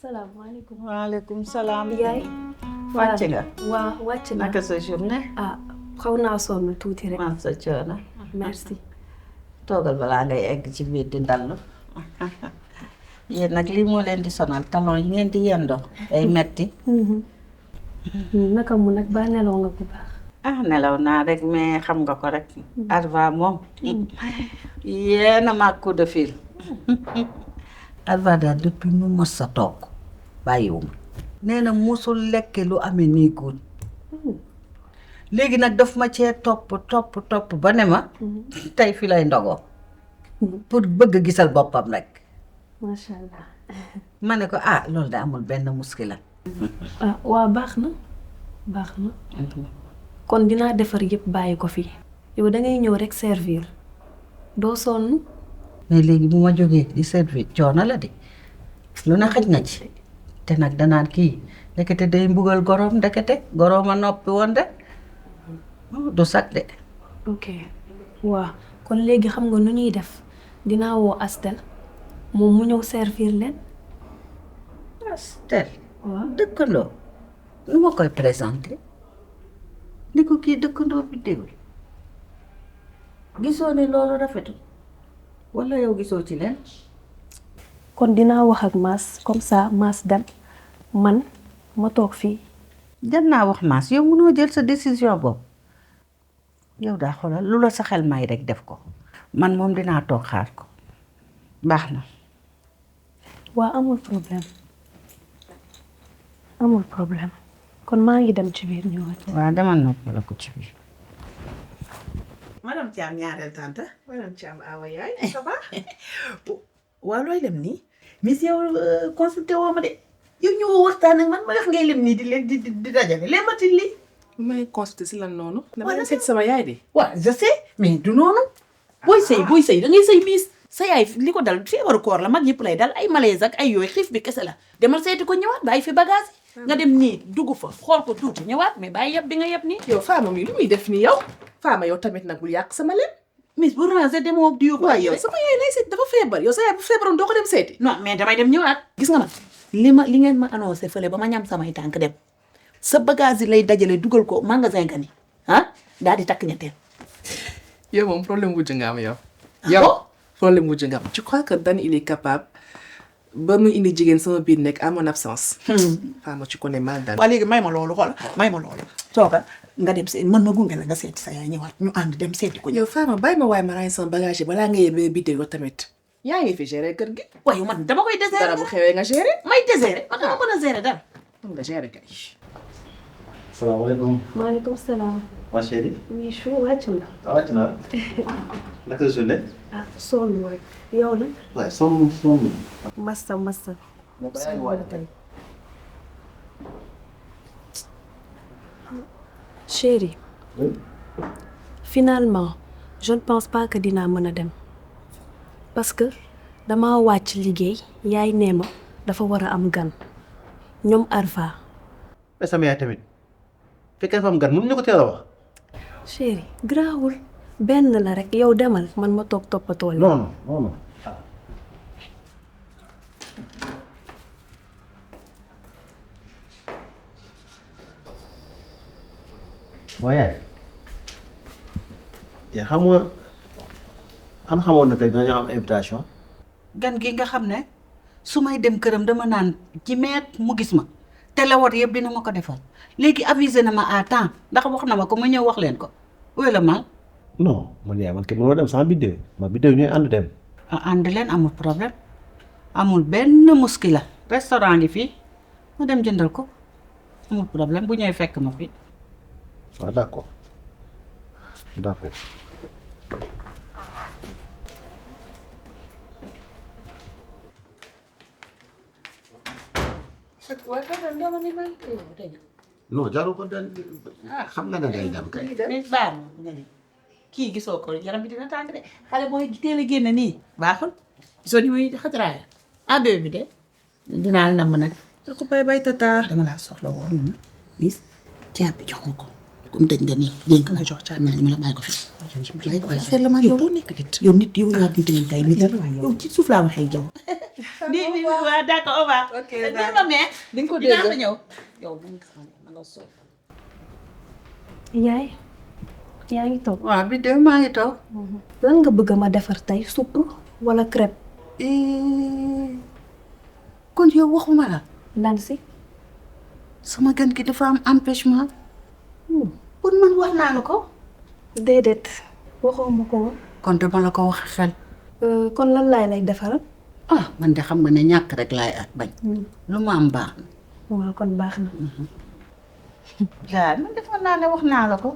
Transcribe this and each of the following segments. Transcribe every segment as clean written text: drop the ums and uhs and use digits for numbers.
salaamaaleykum. waaleykum salaam. yaay. wàcc nga. waa wàcc na. naka sa journée. ah xaw naa sonn tuuti rek. maa sa coono. merci. toogal balaa ngay egg ci biir di dallu. yéen nag lii moo leen di sonal talon yi ngeen di yendoo day metti. naka mu nag ba nelaw nga bu baax. ah nelaw naa rek mais xam nga ko rek. Arva moom. yéena mag coup de fil. Arva daal depuis mu mos sa toog bàyyiwuma. nee na musul lekke lu amee nii guut. léegi nag daf ma cee topp ba ne ma. tey fi lay ndogoo. pour bëgg a gisal boppam rek. macha allah. ma ne ko ah loolu de amul benn muskila. ah waa baax na baax na. kon dinaa defar yëpp bàyyi ko fii. yow da ngay ñëw rek servir doo sonn. mais léegi bu ma jógee di servir coono la de lu ne xaj na ci. te nag danaan kii ndekete day mbugal goroom ndekete goroom a noppi woon de du sax de. ok waaw kon léegi xam nga nu ñuy def dinaa woo Astel moom mu ñëw servir leen. Astel. waaw dëkkandoo nu ma koy présenté ni ko kii dëkkandoo bi déglu gisoo ne loolu rafetul walla yow gisoo ci leen. kon dinaa wax ak Mass comme ça Mass dem man ma toog fii. jar naa wax Mass yow mënoo jël sa décision boobu yow daa xoolal lu la sa xel may rek def ko man moom dinaa toog xaar ko baax na. waa amul problème kon maa ngi dem ci biir ñëwaat. waaw demal noppala ko ci biir. madame Thiam ñaareel tante madame Thiam awa yaay ça va waaw looy lem nii miss yow consulté woo ma de yow ñëwoo waxtaan ak man ma wax ngay lem nii di leen di dajale leen matin lii may consulté si lan noonu. dama seet sama yaay de. waaw je sais mais du noonu booy sëy da ngay sëy miis sa yaay li ko dal feebaru koor la mag yëpp lay dal ay malaise ak ay yooyu xiif bi kese la demal seeti ko ñëwaat bàyyi fi bagage nga dem nii dugg fa xool ko tuuti ñëwaat mais bàyyi yëpp bi nga yëpp nii yow Fama mi lu muy def nii yow Fama yow tamit nag bul yàq sama lem. miss bu ranger demoo di yóbbu waaw yow sama yaay lay seet dafa feebar yow sa yaay bu feebaroon doo ko dem seeti. non mais damay dem ñëwaat gis nga man li ngeen ma annoncé fële ba ma ñam samay tànk dem sa bagage yi lay dajale dugal ko magasin nga ni daal di takk ñetteel. yow moom problème wujj nga am yow. yow problème wujj nga am. tu crois que Dan il est capable ba mu indi jigéen sama biir nekk à mon absence. Fama tu connais mal Dan. waa léegi may ma loolu xool may ma loolu. toogal nga dem seet mën ma gunge la nga seeti sa yaay ñëwaat ñu ànd dem seeti ko. yow Fama bàyyi ma waaye ma raay sama bagage yi balaa nga yebee bidé yow tamit. yaa ngi fi gérer kër gi. waaye man dama koy déseré dara bu xewee nga gérer. may déseré man dama mën a gérer dara. nga gérer kay. salaamaaleykum. maaleykum salaam. ma chérie. oui chou wàcc na. wàcc na. naka la journée. ah sonn rek yow nag. waaye sonn. massa. Chérie, finalement je ne pense pas que dinaa mën a dem parce que dama wàcc liggéey yaay nee ma dafa war a am gan ñoom Arva. mais sama yaay tamit fekkee fa am gan mënuñu ko teel a wax. Chérie garaawul benn la rek yow demal man ma toog toppatoo la. non. waaye yaa xam nga xamoon na tey dañoo am invitation. gan gi nga xam ne su may dem këram dama naan ci meet mu gis ma te la war yëpp dina ma ko defal léegi avisé na ma à temps ndax wax na ma ko ma ñëw wax leen ko wala mal. non man yaay man kay mënoo dem sama biddéew ma biddéew ñooy ànd dem. ànd leen amul problème amul benn muskila restaurant ngi fii ma dem jëndal ko amul problème bu ñëwee fekk ma fi. waaw d'accord. non jarul ko daal xam nga ne day dem kay. mais baax na kii gisoo ko yaram bi dina tàng de xale mooy teel a génn nii baaxul gisoo ni muy xatraaya addoo bi de dinaa la namm nag. ko bay tata dama laa soxla woon bis ceeb bi jox ma ko comme dañ nga nii dénk la jox caa ñu la bàyyi ko fi. waaye affaire la ma yow doo nekk nit. yow nit yow yaa nit ñi kay nit yow ci suuf laa waxee yow. di waa d'accord on va. ok d'accord di nga ko dégg dinaa fa ñëw. yow bu nga xam ne ma sooy. yaay yaa ngi toog. waaw bi de maa ngi toog. lan nga bëgg ma defar tey supp wala crêpe. kon yow waxuma la. lan si. sama gan gi dafa am empêchement. pour man wax naa la ko. déedéet waxoo ma ko. kon dama la ko wax xel. kon lan laay lay defaral. ah man de xam nga ne ñàkk rek laay ak bañ. lu ma am baax na. waaw kon baax na. waaw man defoon naa ne wax naa la ko.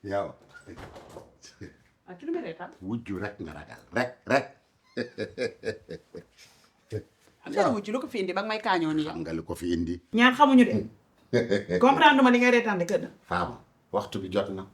yow ah ci lu ma reetaan. wujju rek nga ragal rek affaire wujju lu ko fi indi ba nga may kaañoo nii. xam nga lu ko fi indi ñaan xamuñu de. comprendre ma li ngay reetaan de kër da. faama waxtu bi jot na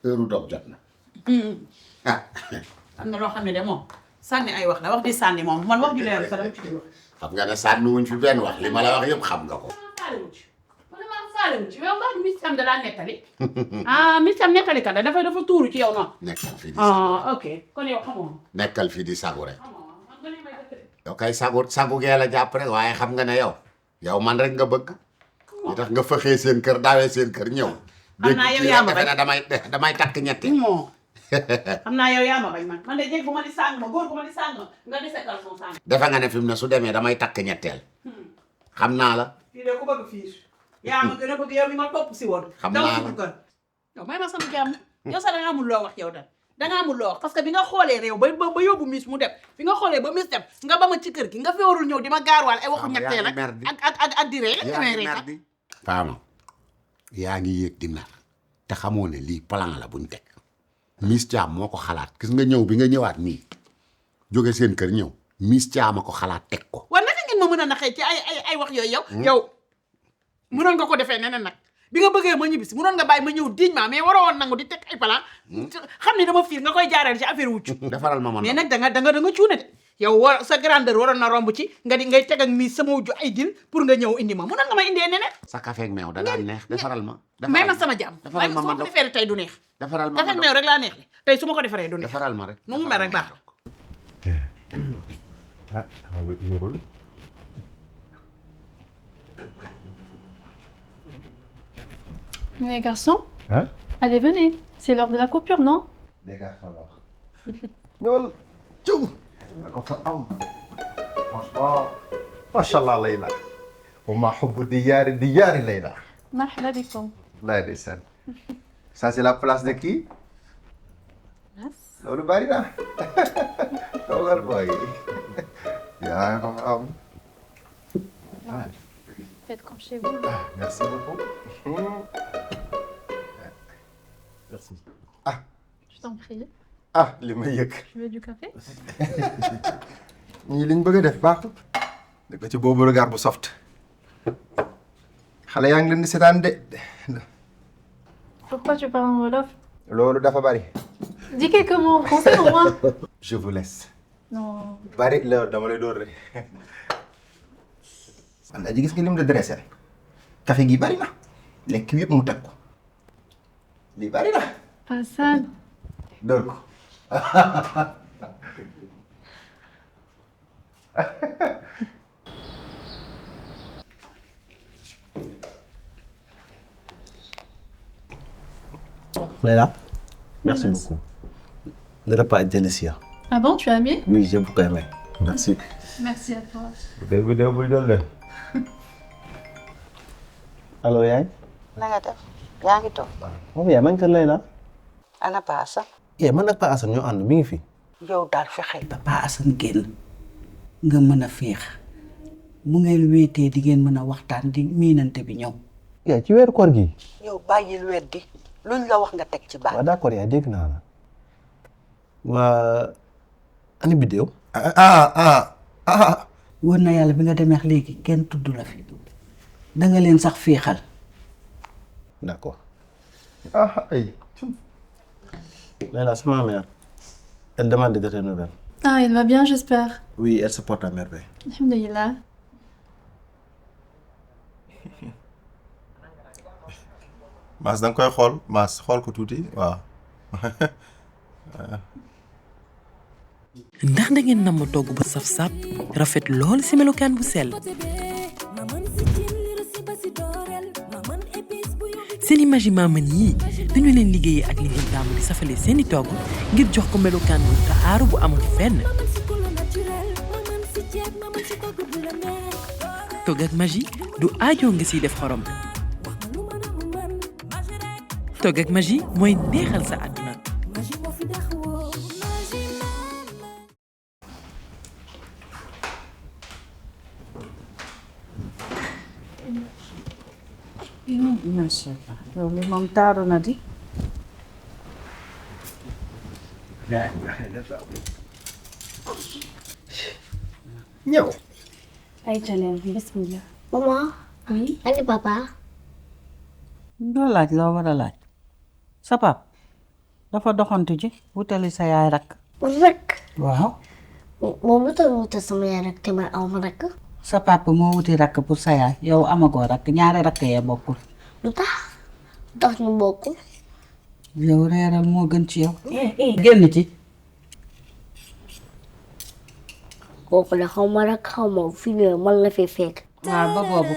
heure dog jot na ah am na loo xam ne de moom sànni ay wax la wax di sànni moom man wax ju leer sa dama ci wax. xam nga ne sànni wuñ fi benn wax li ma la wax yëpp xam nga ko faale wu ci yow mbaa Miss Thiam da laa nettali. ah Miss Thiam nettali kat dafa tuuru ci yow noonu. nekkal fi di ah ok kon yow xamoo. nekkal fi di sagu rek xamoo man nga ne may dëkk de. yow kay sagu gee la jàpp rek waaye xam nga ne yow man rek nga bëgg li tax nga fëxee seen kër daawee seen kër ñëw xam naa yow yaa ma bañ damay takk ñetti moo xam naa yow yaa ma bañ man de jéeg bu ma di sàng ma góor bu ma di sàng ma nga di sekkal son sàng. defe nga ne fi mu ne su demee damay takk ñetteel xam naa la fii de ku bëgg fiir yaa ma gën a bëgg yow mi ma topp si woon. xam naa la kër yow may ma sama jàmm yow sax da nga amul loo wax yow da nga amul loo wax parce que bi nga xoolee réew ba yóbbu Miss mu dem bi nga xoolee ba Miss dem nga ba ma ci kër gi nga fi warul ñëw di ma gaarwaal ay waxu ñetteel ak di ree la may ree faama yaa ngi yéeg di mer te xamoo ne lii plan la buñ teg Miss Thiam moo ko xalaat gis nga ñëw bi nga ñëwaat nii jóge seen kër ñëw Miss Thiam a ko xalaat teg ko war naka ngeen ma mën a naxee ci ay wax yooyu yow mënoon nga ko defee neneen nag bi nga bëggee ma ñibbisi mënoon nga bàyyi ma ñëw diñ ma mais waroo woon nangu di teg ay plan xam ne dama fiir nga koy jaareel ci affaire wuccu defaral ma man mais nag da nga cuune de yow war sa grandeur waroon na romb ci nga di ngay teg ak Miss sama wujju ay dil pour nga ñëw indi ma mënoon nga ma indee neneen sa café ak meew da daan neex defaral ma may ma sama jàmm defaral ma su ma ko defee tey du neex defaral ma café ak meew rek laa neex tey su ma ko defaree du neex defaral ma rek nu mu mel rek baax Mais les garçons, Hein? allez, venez. C'est l'heure de la coupure, non? Les gars, alors. ñëwal ciw nga ko fa am franchement macha allah Layla wa ma hubbu diyaari Layla مرحبا بكم. wallaay ndeysaan ça c'est la place de qui loolu bari na toogal booy yaa ko am. Faites comme chez vous. Merci beaucoup. Merci. Je t'en prie. li may yëg. Tu veux du café? ñii liñ bëgg a def baaxul. dëgg ci boobu regard bu soft. xale yaa ngi leen di seetaan de. Pourquoi tu parles en Wolof? loolu dafa bari. Dis quelques mots en français au moins. Je vous laisse. Non. bari la dama lay door rek. man aji gis nga lim de dressé rek. café gi bari na. lekk yëpp mu teg ko. lii bari na. Pas ça. door ko. Leila, merci beaucoup. Le repas est délicieux. Ah bon, tu as aimé? Oui, j'ai beaucoup aimé. Merci. Merci à toi. Allo yaay. na nga def yaa ngi toog. moom yaay man kër Leila. ana Pa Assane. yaay man ak Pa Assane ñoo ànd mi ngi fi. yow daal fexeel ba Pa Assane génn nga mën a féex mu ngeen wéetee di ngeen mën a waxtaan di miinante bi ñëw. yaay ci weeru koor gi. yow bàyyil weddi luñ la wax nga teg ci baax. waaw d'accord yaay dégg naa la. waa ani bidéew. wër na yàlla bi nga demee léegi kenn tudd la fi danga leen sax féexal. D'accord. ay. Leila, c'est ma mère. Elle demande de tes nouvelles. Ah, il va bien, j'espère. Oui, elle se porte à merveille. Alhamdulillah. Maas da nga koy xool Maas xool ko tuuti waaw. ndax da ngeen namm togg bu saf sap rafet lool ci melokaan bu sell seeni magi maman yi dañu leen liggéeyee ak li ngeen taamu di safale seeni togg ngir jox ko melokaan bu taaru bu amul fenn togg ak magi du aajo nga siy def xorom togg ak magi mooy neexal sa àdduna macha allah yow li moom taaru na di. ñëw. ay leen bismillah. Maman. Oui. Ani papa. doo laaj loo war a laaj. sa pap dafa doxantu ji wutali sa yaay rakk. Rakk. waaw. Moom lu tax mu wutal sama yaay rakk te man aw ma rakk. sa papa moo wuti rakk pour sa yaay yow amagoo rakk ñaari rakk yee bokkul. lu tax ñu bokk. yow reeral moo gën ci yow. génn ci. kooku la xaw ma rakk xaw ma fi ñëwee man la fi fekk. waaw ba boobu.